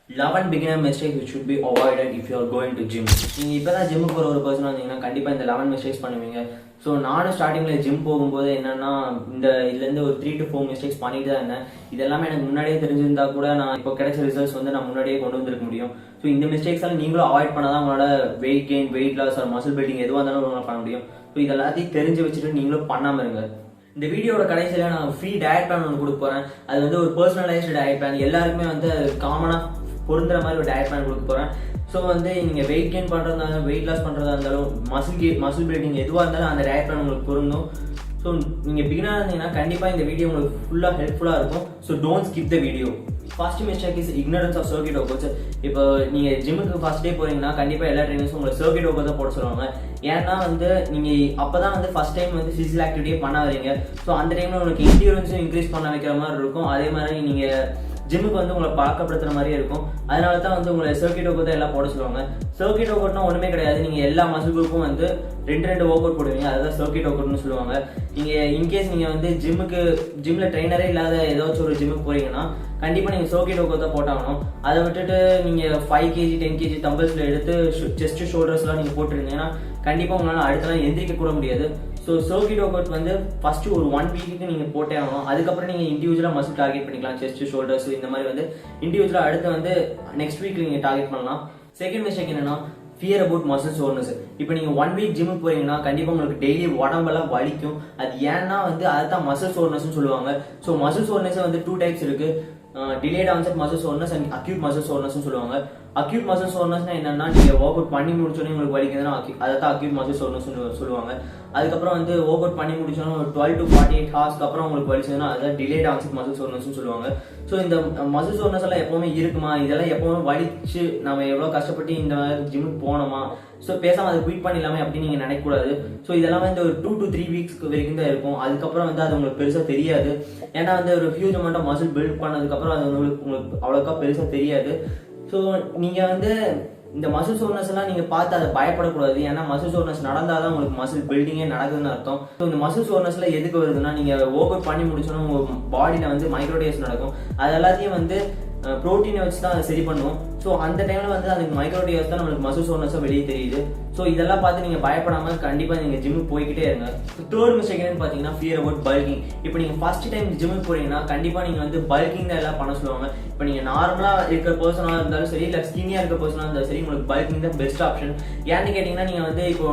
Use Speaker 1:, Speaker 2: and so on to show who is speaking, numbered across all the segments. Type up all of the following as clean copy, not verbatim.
Speaker 1: 11 beginner mistakes which should be avoided if you are going to gym. நீங்கள் இப்போ தான் ஜிம்முக்கு போகிற ஒரு பர்சன் வந்தீங்கன்னா கண்டிப்பாக இந்த 11 மிஸ்டேக்ஸ் பண்ணுவீங்க. ஸோ நானும் ஸ்டார்டிங்கில் ஜிம் போகும்போது என்னென்னா இதுலேருந்து ஒரு 3 to 4 மிஸ்டேக்ஸ் பண்ணிட்டு தான் இருந்தேன். இதெல்லாமே எனக்கு முன்னாடியே தெரிஞ்சிருந்தா கூட நான் இப்போ கிடைச்ச ரிசல்ட்ஸ் வந்து நான் முன்னாடியே கொண்டு வந்திருக்க முடியும். ஸோ இந்த மிஸ்டேக்ஸ் எல்லாம் நீங்களும் அவாய்ட் பண்ணால் தான் உங்களோட weight gain, weight loss or muscle building எதுவாக இருந்தாலும் உங்களால் பண்ண முடியும். ஸோ இதெல்லாத்தையும் தெரிஞ்சு வச்சுட்டு நீங்களும் பண்ணாமல் இருங்க. இந்த வீடியோட கடைசியில் நான் ஃப்ரீ டயட் பிளான் ஒன்று கொடுக்க போகிறேன். அது வந்து ஒரு பர்சனலைஸ்டு டயட் பிளான், எல்லாருக்குமே வந்து காமனாக பொருந்துற மாதிரி ஒரு டயட் பிளான் கொடுக்க போகிறேன். ஸோ வந்து நீங்கள் வெயிட் கெயின் பண்ணுறதா இருந்தாலும், வெயிட் லாஸ் பண்ணுறதா இருந்தாலும், மசில் பில்டிங் எதுவாக இருந்தாலும் அந்த டயட் பிளான் உங்களுக்கு பொருந்தும். ஸோ நீங்கள் பிகினராக இருந்தீங்கன்னா கண்டிப்பாக இந்த வீடியோ உங்களுக்கு ஃபுல்லாக ஹெல்ப்ஃபுல்லாக இருக்கும். So don't skip the video. First mistake is ignorance of circuit workouts. இப்போ நீங்கள் ஜிம்முக்கு ஃபர்ஸ்ட் டே போறீங்கன்னா கண்டிப்பாக எல்லா ட்ரைனர்ஸும் உங்களை சர்க்யூட் ஒர்க் தான் போட சொல்லுவாங்க. ஏன்னா வந்து நீங்கள் அப்போ தான் வந்து ஃபர்ஸ்ட் டைம் வந்து ஃபிசிக்கல் ஆக்டிவிட்டியே பண்ண வரீங்க. ஸோ அந்த டைமில் உங்களுக்கு என்டியூரன்ஸும் இன்க்ரீஸ் பண்ண வைக்கிற மாதிரி இருக்கும். அதே மாதிரி நீங்கள் ஜிம்முக்கு வந்து உங்களை பழக்கப்படுத்துற மாதிரியே இருக்கும். அதனால தான் வந்து உங்களை சர்க்யூட் ஒர்க் தான் எல்லாம் போட சொல்லுவாங்க. சர்க்யூட் ஒர்க் அவுட்னா ஒன்றுமே கிடையாது. நீங்கள் எல்லா மசில் குரூப்பும் வந்து 2 ஒர்க் அவுட் போடுவீங்க. அதுதான் சர்க்யூட் ஒர்க் அவுட்னு சொல்லுவாங்க. நீங்கள் இன்கேஸ் நீங்கள் வந்து ஜிம்மில் ட்ரைனரே இல்லாத ஏதாச்சும் ஒரு ஜிம்முக்கு போறீங்கன்னா கண்டிப்பாக நீங்கள் சர்க்யூட் ஒர்க் தான் போட்டாகணும். அதை விட்டுட்டு நீங்கள் 5 kg 10 kg தம்பிள்ஸில் எடுத்து செஸ்ட் ஷோல்டர்ஸ்லாம் நீங்கள் போட்டுருந்தீங்கன்னா கண்டிப்பாக உங்களால் அடுத்தலாம் எந்திரிக்க கூட முடியாது. ஸோ சர்க்யூட் ஒர்க் அவுட் வந்து ஃபர்ஸ்ட் ஒரு 1 வீக்குக்கு நீங்கள் போட்டே ஆகணும். அதுக்கப்புறம் நீங்கள் இண்டிவிஜுவலாக மசில் டார்கெட் பண்ணிக்கலாம். செஸ்ட், ஷோல்டர்ஸ் இந்த மாதிரி வந்து இண்டிவிஜுவலாக அடுத்து வந்து நெக்ஸ்ட் வீக் நீங்கள் டார்கெட் பண்ணலாம். செகண்ட் மிஸ்டேக் என்னன்னா ஃபியர் அபவுட் மசில் சோர்னஸ். இப்போ நீங்கள் 1 வீக் ஜிம்முக்கு போறீங்கன்னா கண்டிப்பாக உங்களுக்கு டெய்லி உடம்பெல்லாம் வலிக்கும். அது ஏன்னா வந்து அதுதான் மசில் சோர்னஸ்ன்னு சொல்லுவாங்க. ஸோ மசில் சோர்னஸ் வந்து 2 டைப்ஸ் இருக்கு. Delayed onset muscle soreness and acute muscle soreness சொல்லுவாங்க. அக்யூட் மசில் சோர்னஸ்னா என்னன்னா நீங்க ஒர்க் அவுட் பண்ணி முடிச்சோன்னே உங்களுக்கு வலிக்குதுன்னா அதான் அக்யூட் மசில் சோர்னஸ் சொல்லுவாங்க. அதுக்கப்புறம் வந்து ஒர்க் அவுட் பண்ணி முடிச்சோன்னா ஒரு 12 to 48 ஹவர்ஸ்க்கு அப்புறம் உங்களுக்கு வலிச்சதுன்னா அதான் டிலேட் ஆன்செட் மசில் சோர்னஸ் சொல்லுவாங்க. ஸோ இந்த மசில் சோர்னஸ் எல்லாம் எப்பவுமே இருக்குமா, இதெல்லாம் எப்பவுமே வலிச்சு நம்ம எவ்வளவு கஷ்டப்பட்டு இந்த ஜிம்முக்கு போனோமா, ஸோ பேசாம அதை குயிட் பண்ணிடலாமே அப்படின்னு நீங்க நினைக்கக்கூடாது. ஸோ இதெல்லாம் வந்து ஒரு 2 to 3 வீக்ஸ்க்கு வரைக்கும் தான் இருக்கும். அதுக்கப்புறம் வந்து அது உங்களுக்கு பெருசா தெரியாது. ஏன்னா வந்து ஒரு huge amount of muscle build பண்ணதுக்கப்புறம் அது உங்களுக்கு அவ்வளோக்கா பெருசா தெரியாது. ஸோ நீங்க வந்து இந்த மசில் சோர்னஸ் எல்லாம் நீங்க பார்த்து அதை பயப்படக்கூடாது. ஏன்னா மசில் சோர்னஸ் நடந்தாதான் உங்களுக்கு மசில் பில்டிங்கே நடக்குதுன்னு அர்த்தம். ஸோ இந்த மசில் சோர்னஸ்ல எதுக்கு வருதுன்னா நீங்க ஒர்க் அவுட் பண்ணி முடிச்சோன்னா உங்க பாடியில வந்து மைக்ரோடேஸ் நடக்கும். அது எல்லாத்தையும் வந்து ப்ரோட்டீனை வச்சு தான் அதை சரி பண்ணுவோம். ஸோ அந்த டைம்ல வந்து அதுக்கு மைக்ரோடியர்ஸ் தான் நம்மளுக்கு மசில் சோர்னஸாக வெளியே தெரியுது. ஸோ இதெல்லாம் பார்த்து நீங்கள் பயப்படாமல் கண்டிப்பாக நீங்கள் ஜிம்முக்கு போய்கிட்டே இருங்க. தேர்ட் மிஸ்டேக் என்னன்னு பார்த்தீங்கன்னா ஃபியர் அபவுட் பல்கிங். இப்போ நீங்கள் ஃபர்ஸ்ட் டைம் ஜிம்முக்கு போறீங்கன்னா கண்டிப்பாக நீங்கள் வந்து பல்கிங் தான் எல்லாம் பண்ண சொல்லுவாங்க. இப்போ நீங்கள் நார்மலாக இருக்கிற பர்சனாக இருந்தாலும் சரி, இல்லை ஸ்கினியாக இருக்கிற பர்சனாக இருந்தாலும் சரி, உங்களுக்கு பல்கிங் தான் பெஸ்ட் ஆப்ஷன். ஏன்னு கேட்டிங்கன்னா நீங்கள் வந்து இப்போ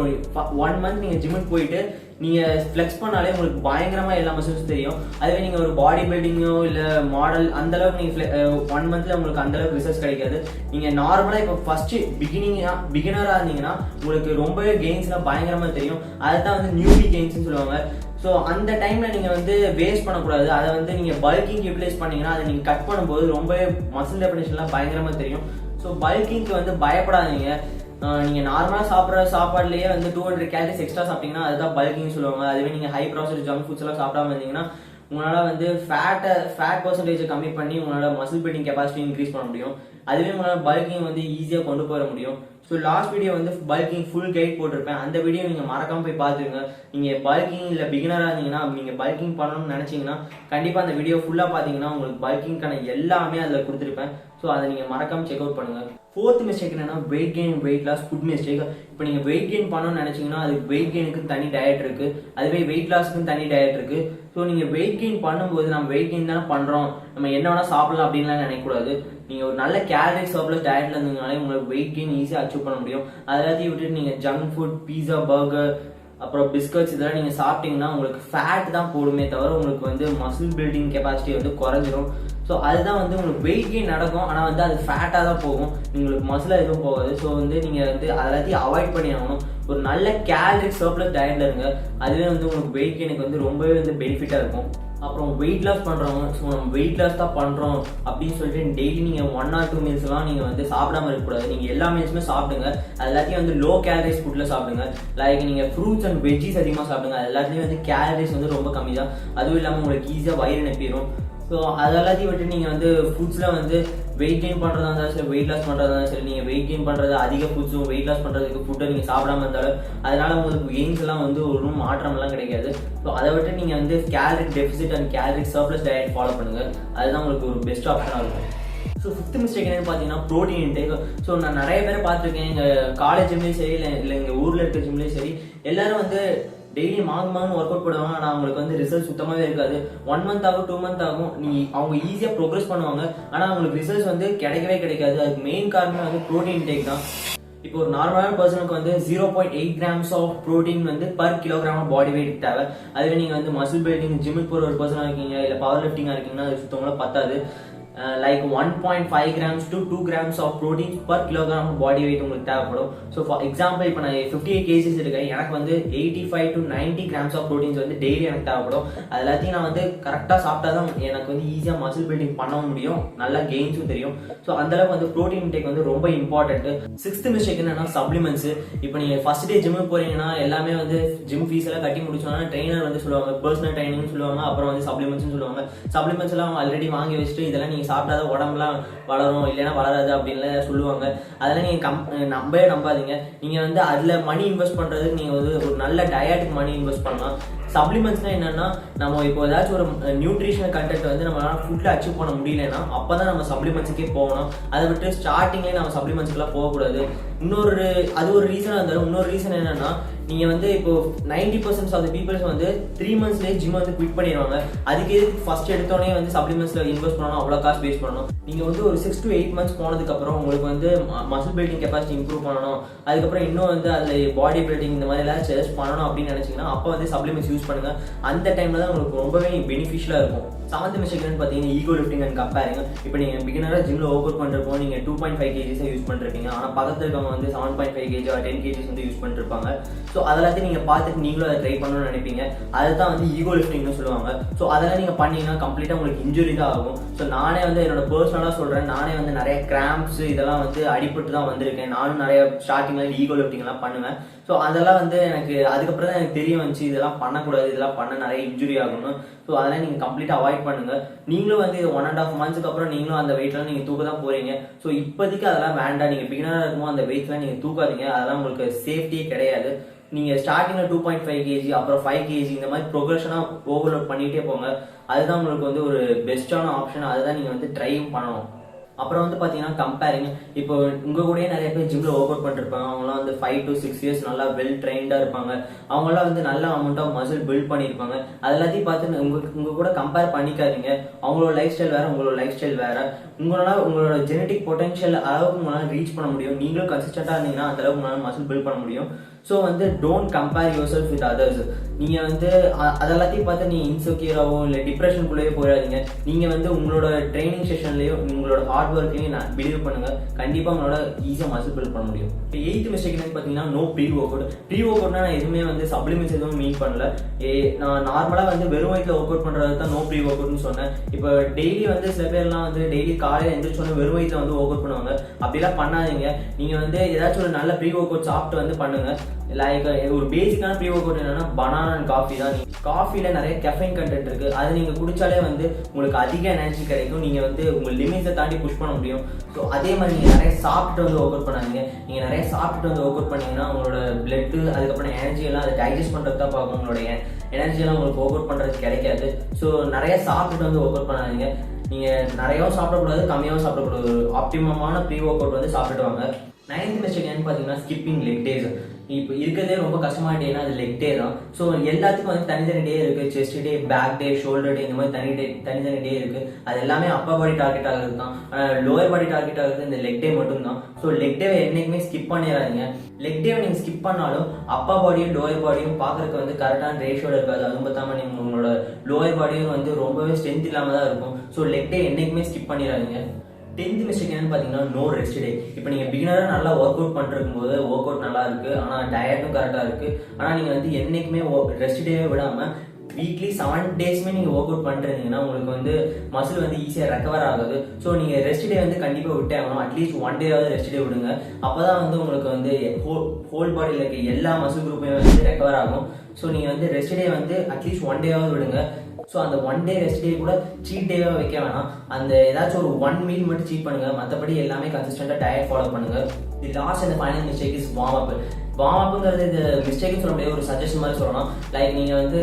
Speaker 1: 1 மந்த் நீங்கள் ஜிம்முக்கு போயிட்டு நீங்கள் ஃப்ளெக்ஸ் பண்ணாலே உங்களுக்கு பயங்கரமாக எல்லா மசில்ஸ் தெரியும். அதுவே நீங்கள் ஒரு பாடி பில்டிங்கோ இல்லை மாடல் அந்த அளவுக்கு நீங்கள் 1 மந்த்ல உங்களுக்கு அந்த அளவுக்கு ரிசல்ட்ஸ் கிடைக்காது. நீங்கள் நார்மலாக இப்போ ஃபர்ஸ்ட் பிகினராக இருந்தீங்கன்னா உங்களுக்கு ரொம்பவே கெயின்ஸ்லாம் பயங்கரமாக தெரியும். அதுதான் வந்து நியூபி கெயின்ஸ்னு சொல்லுவாங்க. ஸோ அந்த டைம்ல நீங்க வந்து வேஸ்ட் பண்ணக்கூடாது. அதை வந்து நீங்க பல்கிங் யூட்டிலைஸ் பண்ணீங்கன்னா அதை நீங்க கட் பண்ணும்போது ரொம்பவே மசில் டெஃபினேஷன்லாம் பயங்கரமா தெரியும். ஸோ பல்கிங்க்கு வந்து பயப்படாதீங்க. நீங்க நார்மலா சாப்பிட்ற சாப்பாடுலயே வந்து 200 கேலரிஸ் எக்ஸ்ட்ரா சாப்பிட்டீங்கன்னா அதுதான் பல்கிங் சொல்லுவாங்க. அதுவே நீங்க ஹை ப்ராசஸ்ட் ஜங்க் ஃபுட்ஸ் எல்லாம் சாப்பிடாம இருந்தீங்கன்னா உங்களால வந்து ஃபேட் பர்சன்டேஜ் கம்மி பண்ணி உங்களால மசில் பில்டிங் கெப்பாசிட்டி இன்க்ரீஸ் பண்ண முடியும். அதுவே உங்களால பல்கிங் வந்து ஈஸியா கொண்டு போக முடியும். ஸோ லாஸ்ட் வீடியோ வந்து பல்கிங் ஃபுல் கைட் போட்டிருப்பேன். அந்த வீடியோ நீங்க மறக்காம போய் பார்த்துருங்க. நீங்க பல்கிங் இல்ல பிகினரா இருந்தீங்கன்னா நீங்க பல்கிங் பண்ணணும்னு நினைச்சீங்கன்னா கண்டிப்பா அந்த வீடியோ ஃபுல்லா பாத்தீங்கன்னா உங்களுக்கு பல்கிங்கான எல்லாமே அதுல கொடுத்துருப்பேன். ஸோ அதை நீங்க மறக்காம செக் அவுட் பண்ணுங்க. ஃபோர்த் மிஸ்டேக் என்னன்னா weight gain, weight loss, food mistake. இப்போ நீங்க வெயிட் கெயின் பண்ணணும்னு நினைச்சீங்கன்னா அதுக்கு வெயிட் கெயினுக்கு தனி டயட் இருக்கு. அதுவே வெயிட் லாஸ்க்கு தனி டயட் இருக்கு. ஸோ நீங்க வெயிட் கெயின் பண்ணும்போது நம்ம வெயிட் கெயின் தானே பண்றோம், நம்ம என்ன வேணா சாப்பிடலாம் அப்படின்லாம் நினைக்கக்கூடாது. நீங்க ஒரு நல்ல கேலரி சர்ப்ளஸ் டயட்ல இருந்தீங்கனாலே உங்களுக்கு வெயிட் கெயின் ஈஸியா அச்சீவ் பண்ண முடியும். அதெல்லாத்தையும் விட்டுட்டு நீங்க ஜங்க் ஃபுட், பீஸா, பர்கர், அப்புறம் பிஸ்கட்ஸ் இதெல்லாம் நீங்க சாப்பிட்டீங்கன்னா உங்களுக்கு ஃபேட் தான் போடுமே தவிர உங்களுக்கு வந்து மசில் பில்டிங் கெப்பாசிட்டி வந்து குறைஞ்சிரும். ஸோ அதுதான் வந்து உங்களுக்கு வெயிட் கெயின் நடக்கும். ஆனால் வந்து அது ஃபேட்டாக தான் போகும், உங்களுக்கு மசிலாக எதுவும் போகாது. ஸோ வந்து நீங்கள் வந்து அதெல்லாத்தையும் அவாய்ட் பண்ணி ஆகணும். ஒரு நல்ல கேலரி சர்ப்ளஸ் டயட்ல இருங்க. அதுவே வந்து உங்களுக்கு வெயிட் கெயினுக்கு வந்து ரொம்பவே வந்து பெனிஃபிட்டாக இருக்கும். அப்புறம் வெயிட் லாஸ் பண்றவங்க, ஸோ நம்ம வெயிட் லாஸ் தான் பண்றோம் அப்படின்னு சொல்லிட்டு டெய்லி நீங்க 1 or 2 மீல்ஸ் எல்லாம் நீங்க வந்து சாப்பிடாம இருக்கக்கூடாது. நீங்க எல்லா மீல்ஸுமே சாப்பிடுங்க. அது எல்லாத்தையும் வந்து லோ கேலரிஸ் ஃபுட்ல சாப்பிடுங்க. லைக் நீங்க ஃப்ரூட்ஸ் அண்ட் வெஜ்ஜீஸ் அதிகமாக சாப்பிடுங்க. அது எல்லாத்துலயும் வந்து கேலரிஸ் வந்து ரொம்ப கம்மி தான். அதுவும் இல்லாமல் உங்களுக்கு ஈஸியாக வயிறு நிரப்பிடும். ஸோ அது எல்லாத்தையும் விட்டு நீங்கள் வந்து ஃபுட்ஸில் வந்து வெயிட் கெயின் பண்ணுறதா இருந்தாலும் சரி, வெயிட் லாஸ் பண்ணுறதா இருந்தாலும் சரி, நீங்கள் வெயிட் கெயின் பண்ணுறது அதிக ஃபுட்ஸும் வெயிட் லாஸ் பண்ணுறதுக்கு ஃபுட்டை நீங்கள் சாப்பிடாம இருந்தாலும் அதனால உங்களுக்கு கெயின்ஸ் எல்லாம் வந்து ஒரு மாற்றம்லாம் கிடைக்காது. ஸோ அதை விட்டு நீங்கள் வந்து calorie deficit and calorie surplus diet follow பண்ணுங்கள். அதுதான் உங்களுக்கு ஒரு பெஸ்ட் ஆப்ஷனாக இருக்கும். ஸோ ஃபிஃப்த் மிஸ்டேக் என்னன்னு பார்த்தீங்கன்னா ப்ரோட்டீன் இன்டேக். ஸோ நான் நிறைய பேர் பார்த்துருக்கேன், எங்கள் காலேஜ் ஜிம்லேயும் சரி இல்லை எங்கள் ஊரில் இருக்கிற ஜிம்லேயும் சரி, எல்லாரும் வந்து டெய்லி மாங்கன்னு ஒர்க் அவுட் பண்ணுவாங்க. ஆனால் அவங்களுக்கு வந்து ரிசல்ட் சுத்தமாகவே இருக்காது. 1 மந்த் ஆகும் 2 மந்த் ஆகும், அவங்க ஈஸியாக ப்ரோக்ரஸ் பண்ணுவாங்க. ஆனால் அவங்களுக்கு ரிசல்ட்ஸ் வந்து கிடைக்கவே கிடைக்காது. அதுக்கு மெயின் காரணம் வந்து ப்ரோட்டீன் இன்டேக் தான். இப்போ ஒரு நார்மலான பர்சனுக்கு வந்து 0.8 கிராம்ஸ் ஆஃப் ப்ரோட்டீன் வந்து பர் கிலோகிராம் பாடி வெயிட் தேவை. அதுவே நீங்கள் வந்து மசில் பில்டிங் ஜிம்முக்கு போகிற ஒரு பர்சனாக இருக்கீங்க, இல்லை பவர் லிஃப்டிங்காக இருக்கீங்கன்னா அது சுத்தமாக பத்தாது. Like 1.5 grams to 2 grams of protein per kilogram body weight உங்களுக்கு தேவைப்படும். ஸோ ஃபார் எக்ஸாம்பிள் இப்போ நான் 58 kgs இருக்கேன், எனக்கு வந்து 85 to 90 grams of proteins வந்து டெய்லி எனக்கு தேவைப்படும். அது எல்லாத்தையும் நான் வந்து கரெக்டாக சாப்பிட்டா தான் எனக்கு வந்து ஈஸியாக மசில் பில்டிங் பண்ண முடியும், நல்லா கெயின்ஸும் தெரியும். ஸோ அந்தளவுக்கு வந்து ப்ரோட்டீன் இன்டேக் வந்து ரொம்ப இம்பார்ட்டன்ட். 6th மிஸ்டேக் என்னன்னா சப்ளிமெண்ட்ஸ். இப்போ நீங்கள் ஃபர்ஸ்ட் டே ஜிம்முக்கு போறீங்கன்னா எல்லாமே வந்து ஜிம் ஃபீஸ் எல்லாம் கட்டி முடிச்சோன்னா ட்ரெயினர் வந்து சொல்லுவாங்க, பர்சனல் ட்ரைனிங் சொல்லுவாங்க, அப்புறம் வந்து சப்ளிமெண்ட்ஸ் சொல்லுவாங்க. சப்ளிமெண்ட்ஸ் எல்லாம் ஆல்ரெடி வாங்கி வச்சுட்டு இதெல்லாம் சாப்பிட்டாதான் உடம்புலாம் வளரும், இல்லைன்னா வளராது அப்படின்னு சொல்லுவாங்க. அதெல்லாம் நீங்க நம்பாதீங்க. நீங்க வந்து அதுல மணி இன்வெஸ்ட் பண்றதுக்கு நீங்க வந்து ஒரு நல்ல டயட்டுக்கு மணி இன்வெஸ்ட் பண்ணலாம். சப்ளிமெண்ட்ஸ்னா என்னன்னா, நம்ம இப்போ ஏதாச்சும் ஒரு நியூட்ரிஷனல் கண்டென்ட் வந்து நம்மளால ஃபுட்ல அச்சீவ் பண்ண முடியலன்னா அப்பதான் நம்ம சப்ளிமெண்ட்ஸுக்கே போகணும். அதை விட்டு ஸ்டார்டிங்லேயே நம்ம சப்ளிமெண்ட்ஸ்க்குலாம் போகக்கூடாது. அது ஒரு ரீசனா இருந்தாலும் இன்னொரு ரீசன் என்னன்னா, நீங்க வந்து இப்போ 90% ஆஃப் தி பீப்புள்ஸ் வந்து 3 monthsலேயே ஜிம் வந்து குவிட் பண்ணிடுவாங்க. அதுக்கு ஃபர்ஸ்ட் எடுத்தோடனே வந்து சப்ளிமெண்ட்ஸ்ல இன்வெஸ்ட் பண்ணணும், அவ்வளோ காசு வேஸ்ட் பண்ணணும். நீங்க வந்து ஒரு 6 to 8 months போனதுக்கு அப்புறம் உங்களுக்கு வந்து மசில் பில்டிங் கெப்பாசிட்டி இம்ப்ரூவ் பண்ணணும், அதுக்கப்புறம் இன்னும் வந்து அதில் பாடி பில்டிங் இந்த மாதிரி எல்லாம் சேஸ் பண்ணணும் அப்படின்னு நினைச்சீங்கன்னா அப்போ வந்து சப்ளிமெண்ட்ஸ் யூஸ் பண்ணுங்க. அந்த டைம்ல தான் உங்களுக்கு ரொம்பவே பெனிஃபிஷியலா இருக்கும். 7th மிஸ்டேக் என்னன்னு பார்த்தீங்கன்னா ஈகோ லிஃப்டிங் அண்ட் கம்பேரிங். இப்போ நீங்க பிகினரா ஜிம்ல ஒர்க் அவுட் பண்றப்போ நீங்க 2.5 kgs யூஸ் பண்ணிருப்பீங்க, ஆனா பக்கத்துல இருக்கவங்க வந்து 7.5 kg or 10 kgs வந்து யூஸ் பண்ணிருப்பாங்க. ஸோ அதெல்லாத்தையும் நீங்க பார்த்துட்டு நீங்களும் அதை ட்ரை பண்ணணும்னு நினைப்பீங்க. அதுதான் வந்து ஈகோ லிஃப்டிங்னு சொல்லுவாங்க. ஸோ அதெல்லாம் நீங்க பண்ணீங்கன்னா கம்ப்ளீட்டா உங்களுக்கு இன்ஜுரி தான் ஆகும். ஸோ நானே வந்து என்னோட பர்சனலா சொல்றேன், நானே வந்து நிறைய கிராம்ப்ஸ் இதெல்லாம் வந்து அடிபட்டு தான் வந்திருக்கேன். நானும் நிறைய ஸ்டார்டிங்ல ஈகோ லிஃப்டிங் எல்லாம் பண்ணுவேன். ஸோ அதெல்லாம் வந்து எனக்கு அதுக்கப்புறம் தான் எனக்கு தெரிய வந்துச்சு, இதெல்லாம் பண்ணக்கூடாது, இதெல்லாம் பண்ண நிறைய இன்ஜுரி ஆகணும். ஸோ அதெல்லாம் நீங்க கம்ப்ளீட்டா அவாய்ட் பண்ணுங்க. நீங்களும் வந்து 1.5 months அப்புறம் நீங்களும் அந்த வெயிட்லாம் நீங்க தூக்க தான் போறீங்க. ஸோ இப்போதைக்கு அதெல்லாம் வேண்டாம். நீங்க பிகினரா இருக்கும்போது அந்த வெயிட்லாம் நீங்க தூக்காதீங்க, அதெல்லாம் உங்களுக்கு சேஃப்டியே கிடையாது. நீங்க ஸ்டார்டிங்ல 2.5 kg அப்புறம் 5 kg இந்த மாதிரி ப்ரோக்ரஷனா ஓவர்லோட் பண்ணிட்டே போங்க. அதுதான் உங்களுக்கு வந்து ஒரு பெஸ்டான ஆப்ஷன். அதுதான் நீங்க வந்து ட்ரையும் பண்ணணும். அப்புறம் வந்து பாத்தீங்கன்னா கம்பேரிங். இப்போ உங்க கூடயே நிறைய பேர் ஜிம்ல ஒர்க் அவுட் பண்ணிருப்பாங்க. அவங்களாம் வந்து 5 to 6 years நல்லா வெல் ட்ரெயின்டா இருப்பாங்க. அவங்களாம் வந்து நல்ல அமௌண்ட் ஆஃப் மசில் பில்ட் பண்ணிருப்பாங்க. அது எல்லாத்தையும் பார்த்து உங்க கூட கம்பேர் பண்ணிக்காதீங்க. அவங்களோட லைஃப் ஸ்டைல் வேற, உங்களோட லைஃப் ஸ்டைல் வேற. உங்களோட ஜெனடிக் பொட்டன்ஷியல் அளவுக்கு உங்களால ரீச் பண்ண முடியும். நீங்களும் கன்சிஸ்டன்டா இருந்தீங்கன்னா அந்த அளவுக்கு உங்களால மசில் பில்ட் பண்ண முடியும். ஸோ வந்து don't compare your self with others. நீங்க வந்து அதெல்லாத்தையும் பார்த்து நீங்க இன்செக்யூராவோ இல்லை டிப்ரெஷனுக்குள்ளேயே போயிடாதீங்க. நீங்க வந்து உங்களோட ட்ரைனிங் செஷன்லயும் உங்களோட ஹார்ட் ஒர்க்லையும் பிலீவ் பண்ணுங்க, கண்டிப்பா உங்களோட ஈஸியா மசில் பில்ட் பண்ண முடியும். 8th மிஸ்டேக் என்னன்னு பாத்தீங்கன்னா no pre workout. Pre ஒர்க் அவுட்னா நான் எதுவுமே வந்து சப்ளிமெண்ட்ஸ் எதுவும் மீன் பண்ணல. நான் நார்மலா வந்து வெறும் வயிற்றுல ஒர்க் அவுட் பண்றது தான் நோ ப்ரீ ஒர்க் அவுட்னு சொன்னேன். இப்போ டெய்லி வந்து சில பேர்லாம் வந்து டெய்லி காலையில எந்திரிச்சோன்னு வெறும் வயிற்றுல வந்து ஒர்க் அவுட் பண்ணுவாங்க. அப்படிலாம் பண்ணாதீங்க. நீங்க வந்து ஏதாச்சும் ஒரு நல்ல ப்ரீ ஒர்க் அவுட் சாப்பிட்டு வந்து பண்ணுங்க. லைக் ஒரு பேசிக்கான ப்ரீ ஒர்க் அவுட் என்னன்னா பனானா அண்ட் காஃபி தான். காஃபில நிறைய கெஃபைன் கண்டென்ட் இருக்கு. அது நீங்க குடிச்சாலே வந்து உங்களுக்கு அதிக எனர்ஜி கிடைக்கும். நீங்க வந்து உங்க லிமிட்ஸை தாண்டி புஷ் பண்ண முடியும். ஸோ அதே மாதிரி நீங்க நிறைய சாப்பிட்டு வந்து ஒர்க் அவுட் பண்ணாதீங்க. நீங்க நிறைய சாப்பிட்டு வந்து ஒர்க் அவுட் பண்ணீங்கன்னா உங்களோட பிளட் அதுக்கப்புறம் எனர்ஜி எல்லாம் அதை டைஜஸ்ட் பண்றது தான் பார்க்கும். உங்களுடைய எனர்ஜி எல்லாம் உங்களுக்கு ஒர்க் அவுட் பண்றது கிடைக்காது. ஸோ நிறைய சாப்பிட்டு வந்து ஒர்க் அவுட் பண்ணாதீங்க. நீங்க நிறையவும் சாப்பிடக்கூடாது, கம்மியாகவும் சாப்பிடக்கூடாது. ஆப்டிமமான ப்ரீ ஒர்க் அவுட் வந்து சாப்பிட்டு வாங்க. 9th மிஸ்டேக் என்னன்னு பாத்தீங்கன்னா ஸ்கிப்பிங் லெக் டேஸ். இப்போ இருக்கிறதே ரொம்ப கஷ்டமான டேனா அது லெக் டே தான். ஸோ எல்லாத்துக்கும் வந்து தனித்தனி டே இருக்கு. செஸ்ட் டே, பேக் டே, ஷோல்டர் டே, இந்த மாதிரி தனித்தனி டே இருக்கு. அது எல்லாமே அப்பர் பாடி டார்கெட் ஆகுது தான். லோயர் பாடி டார்கெட் ஆகுது இந்த லெக் டே மட்டும் தான். ஸோ லெக் டேவை என்னைக்குமே ஸ்கிப் பண்ணிடாதீங்க. லெக் டேவை நீங்க ஸ்கிப் பண்ணாலும் அப்பர் பாடியும் லோயர் பாடியும் பாக்குறதுக்கு வந்து கரெக்டான ரேஷியோட இருக்காது. அதுவும் பார்த்தாம நீங்க உங்களோட லோயர் பாடியும் வந்து ரொம்பவே ஸ்ட்ரென்த் இல்லாம தான் இருக்கும். ஸோ லெக் டே என்னைக்குமே ஸ்கிப் பண்ணிடாதீங்க. 10th மிஸ்டேக் என்னன்னு பாத்தீங்கன்னா நோ ரெஸ்ட் டே. இப்போ நீங்க பிகினரா நல்லா ஒர்க் அவுட் பண்ணிருக்கும் போது ஒர்க் அவுட் நல்லா இருக்கு, ஆனா டயட்டும் கரெக்டா இருக்கு. ஆனா நீங்க வந்து என்னைக்குமே ரெஸ்ட் டேவே விடாம வீக்லி 7 டேஸ்மே நீங்க ஒர்க் அவுட் பண்றீங்கன்னா உங்களுக்கு வந்து மசில் வந்து ஈஸியா ரெக்கவர் ஆகுது. ஸோ நீங்க ரெஸ்ட் டே வந்து கண்டிப்பா விட்டே ஆகணும். அட்லீஸ்ட் 1 டேவாவது ரெஸ்ட் டே விடுங்க. அப்பதான் வந்து உங்களுக்கு வந்து ஹோல் பாடியில இருக்க எல்லா மசில் குரூப்பையும் வந்து ரெக்கவர் ஆகும். ஸோ நீங்க வந்து ரெஸ்ட் டே வந்து அட்லீஸ்ட் 1 டேவாவது விடுங்க. ஸோ அந்த 1 டே ரெஸ்ட் டே கூட சீட் டேவா வைக்க வேணாம். அந்த ஏதாச்சும் ஒரு 1 மீல் மட்டும் சீட் பண்ணுங்க. மற்றபடி எல்லாமே கன்சிஸ்டன்டா டயட் ஃபாலோ பண்ணுங்க. The last and final mistake is warm up. Warm அப்ங்கிறது இது மிஸ்டேக்னு சொல்ல முடியாது, ஒரு சஜஷன் மாதிரி சொல்லலாம். லைக் நீங்க வந்து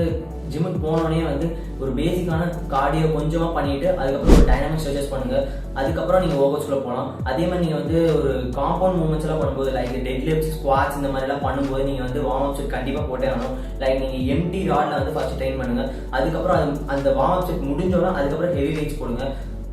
Speaker 1: ஜிம்முக்கு போனோடனே வந்து ஒரு பேசிக்கான கார்டியோ கொஞ்சமாக பண்ணிட்டு அதுக்கப்புறம் ஒரு டைனாமிக் ஸ்ட்ரெச்சஸ் பண்ணுங்க. அதுக்கப்புறம் நீங்கள் ஒர்க் அவுட்ஸ்ல போகலாம். அதே மாதிரி நீங்கள் வந்து ஒரு காம்பவுண்ட் மூவ்மெண்ட்ஸ் எல்லாம் பண்ணும்போது லைக் டெட் லிஃப்ட்ஸ், ஸ்குவாட்ஸ் இந்த மாதிரிலாம் பண்ணும்போது நீங்கள் வந்து வார்ம் அப் செட் கண்டிப்பாக போட்டே ஆகணும். லைக் நீங்கள் எம்டி ராட்ல வந்து ஃபர்ஸ்ட் ட்ரெயின் பண்ணுங்க. அதுக்கப்புறம் அந்த வார்ம் அப் செட் முடிஞ்சோன்னா அதுக்கப்புறம் ஹெவி வெயிட்ஸ் போடுங்க.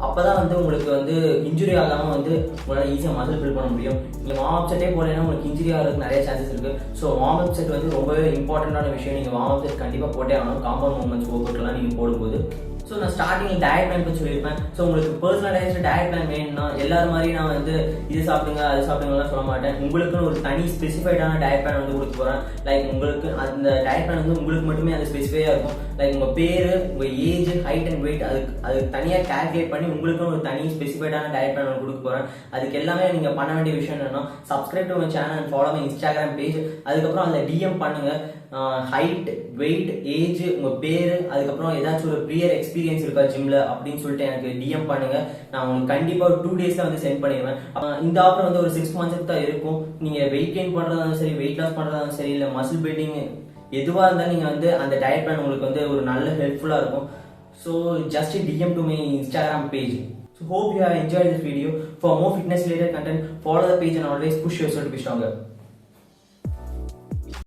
Speaker 1: அப்பதான் வந்து உங்களுக்கு வந்து இன்ஜுரி ஆகாமல் வந்து உங்களால் ஈஸியாக மசில் பில்ட் பண்ண முடியும். நீங்கள் வார்ம் அப் செட்டே போடலைன்னா உங்களுக்கு இன்ஜுரி ஆகிறதுக்கு நிறைய சான்சஸ் இருக்குது. ஸோ வார்ம் அப் செட் வந்து ரொம்பவே இம்பார்ட்டண்டான விஷயம். நீங்கள் வார்ம் அப் செட் கண்டிப்பாக போட்டே ஆகணும் காம்பவுண்ட் மூவ்மெண்ட்ஸ் ஒர்க் அவுட்லாம் நீங்கள் போடும்போது. ஸோ நான் ஸ்டார்டிங்கில் டயட் பிளான் பற்றி சொல்லியிருப்பேன். ஸோ உங்களுக்கு பர்சனலைஸ்டு டயட் பிளான் வேணும்னா எல்லாரும் மாதிரி நான் வந்து இது சாப்பிடுங்க அது சாப்பிடுங்கலாம் சொல்ல மாட்டேன். உங்களுக்குன்னு ஒரு தனி ஸ்பெசிஃபைடான டயட் பிளான் வந்து கொடுக்க போகிறேன். லைக் உங்களுக்கு அந்த டயட் பிளான் வந்து உங்களுக்கு மட்டுமே அது ஸ்பெசிஃபையாக இருக்கும். லைக் உங்கள் பேர், உங்கள் ஏஜ், ஹைட் அண்ட் வெயிட் அது தனியாக கால்குலேட் பண்ணி உங்களுக்குன்னு ஒரு தனி ஸ்பெசிஃபைடான டயட் பிளான் வந்து கொடுக்க போகிறேன். அதுக்கு எல்லாமே நீங்கள் பண்ண வேண்டிய விஷயம் என்னன்னா subscribe to my channel and follow my Instagram page. அதுக்கப்புறம் அதில் டிஎம் பண்ணுங்கள். ஹைட், வெயிட், ஏஜ், உங்கள் பேர், அதுக்கப்புறம் ஏதாச்சும் ஒரு ப்ரியர் எக்ஸ்பீரியன்ஸ் இருக்கா ஜிம்ல அப்படின்னு சொல்லிட்டு எனக்கு டிஎம் பண்ணுங்க. நான் உங்களுக்கு கண்டிப்பாக ஒரு 2 daysல வந்து சென்ட் பண்ணிடுவேன். இந்த ஆஃபர் வந்து ஒரு 6 months தான் இருக்கும். நீங்கள் வெயிட் கெயின் பண்ணுறதாலும் சரி, வெயிட் லாஸ் பண்ணுறதாலும் சரி, இல்லை மசில் பில்டிங் எதுவாக இருந்தாலும் நீங்கள் வந்து அந்த டயட் பிளான் உங்களுக்கு வந்து ஒரு நல்ல ஹெல்ப்ஃபுல்லாக இருக்கும். So just DM to my Instagram page. So hope you have enjoyed this video. For more fitness related content, follow the page and always push yourself to be stronger.